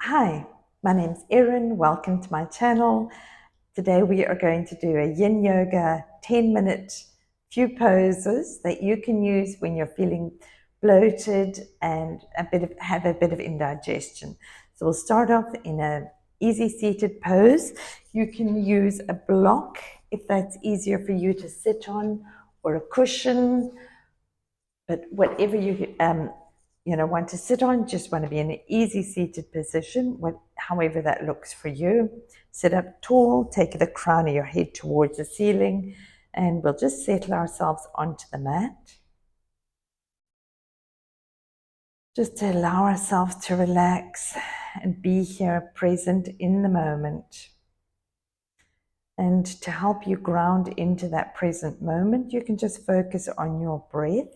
Hi, my name's Erin. Welcome to my channel. Today we are going to do a Yin Yoga 10-minute few poses that you can use when you're feeling bloated and have a bit of indigestion. So we'll start off in an easy seated pose. You can use a block if that's easier for you to sit on, or a cushion, but whatever you want to sit on, just want to be in an easy seated position, however that looks for you. Sit up tall, take the crown of your head towards the ceiling, and we'll just settle ourselves onto the mat. Just to allow ourselves to relax and be here present in the moment. And to help you ground into that present moment, you can just focus on your breath.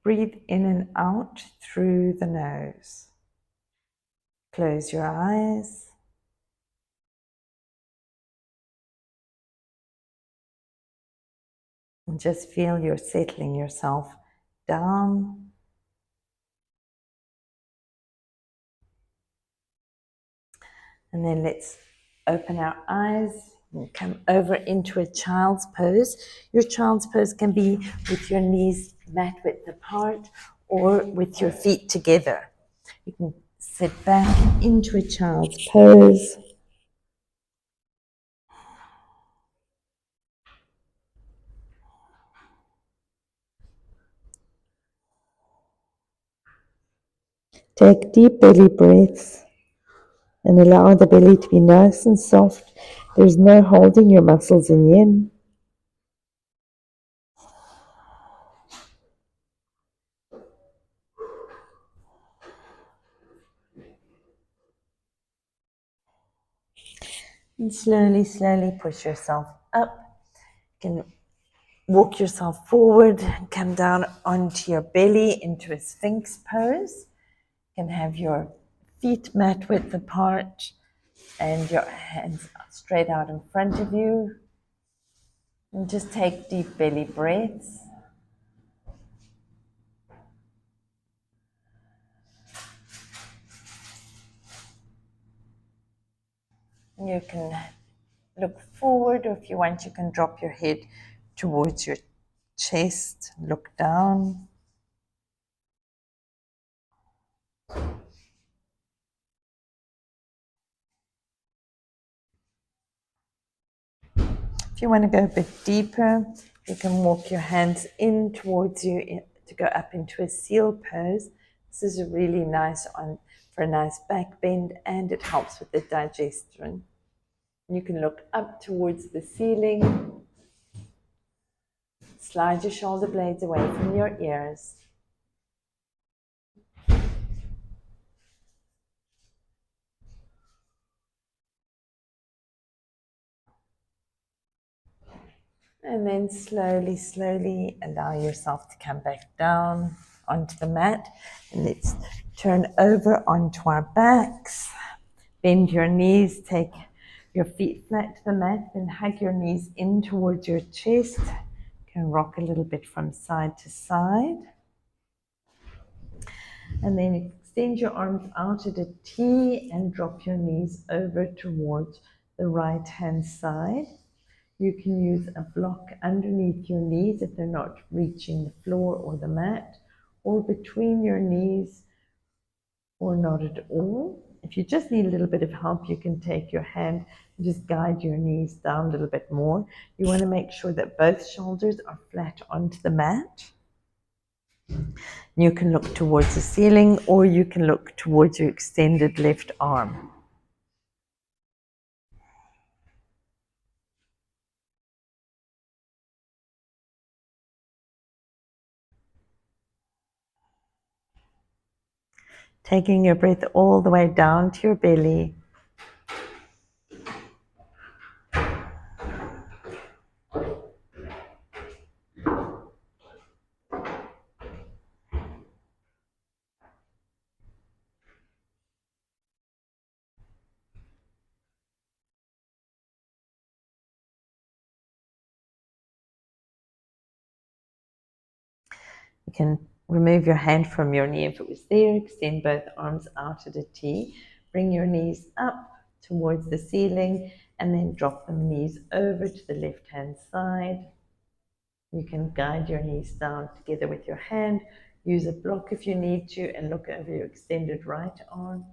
Breathe in and out through the nose. Close your eyes. And just feel you're settling yourself down. And then let's open our eyes and come over into a child's pose. Your child's pose can be with your knees mat width apart or with your feet together. You can sit back into a child's pose. Take deep belly breaths and allow the belly to be nice and soft. There's no holding your muscles in yin. And slowly push yourself up. You can walk yourself forward and come down onto your belly into a Sphinx pose. You can have your feet mat width apart and your hands straight out in front of you. And just take deep belly breaths. You can look forward, or if you want, you can drop your head towards your chest, look down. If you want to go a bit deeper, you can walk your hands in towards you to go up into a seal pose. This is really nice for a nice back bend, and it helps with the digestion. You can look up towards the ceiling. Slide your shoulder blades away from your ears. And then slowly allow yourself to come back down onto the mat. And let's turn over onto our backs. Bend your knees, take your feet flat to the mat, then hug your knees in towards your chest. You can rock a little bit from side to side. And then extend your arms out at a T and drop your knees over towards the right hand side. You can use a block underneath your knees if they're not reaching the floor or the mat, or between your knees, or not at all. If you just need a little bit of help, you can take your hand and just guide your knees down a little bit more. You want to make sure that both shoulders are flat onto the mat. You can look towards the ceiling, or you can look towards your extended left arm. Taking your breath all the way down to your belly. You can Remove your hand from your knee if it was there. Extend both arms out at a T. Bring your knees up towards the ceiling and then drop the knees over to the left-hand side. You can guide your knees down together with your hand. Use a block if you need to and look over your extended right arm.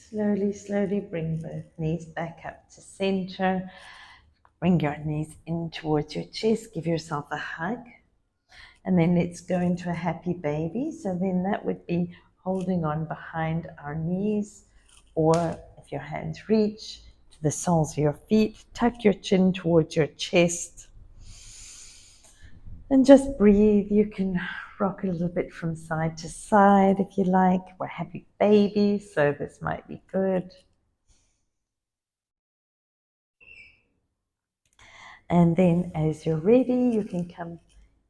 Slowly bring both knees back up to center. Bring your knees in towards your chest. Give yourself a hug. And then let's go into a happy baby. So then that would be holding on behind our knees, or if your hands reach to the soles of your feet, tuck your chin towards your chest. And just breathe. You can rock a little bit from side to side if you like. We're happy babies, so this might be good. And then as you're ready, you can come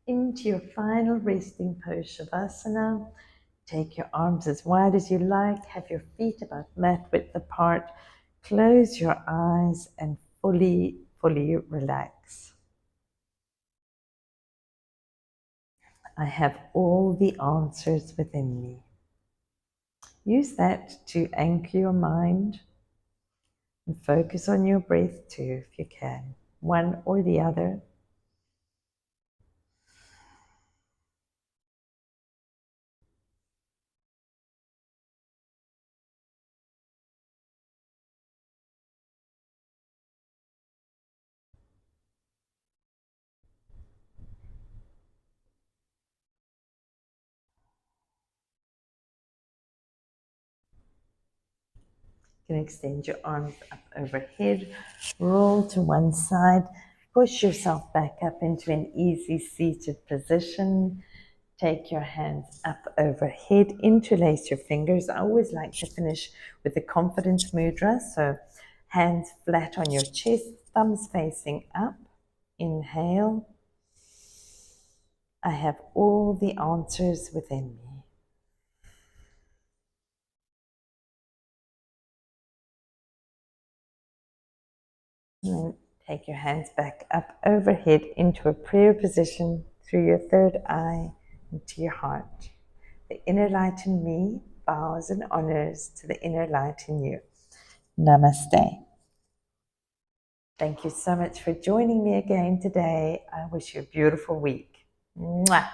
into your final resting pose, Shavasana. Take your arms as wide as you like. Have your feet about mat width apart. Close your eyes and fully relax. I have all the answers within me. Use that to anchor your mind and focus on your breath too, if you can, one or the other. You can extend your arms up overhead, roll to one side, push yourself back up into an easy seated position. Take your hands up overhead, interlace your fingers. I always like to finish with the confidence mudra. So hands flat on your chest, thumbs facing up. Inhale. I have all the answers within me. And then take your hands back up overhead into a prayer position through your third eye into your heart. The inner light in me bows and honors to the inner light in you. Namaste. Thank you so much for joining me again today. I wish you a beautiful week. Mwah.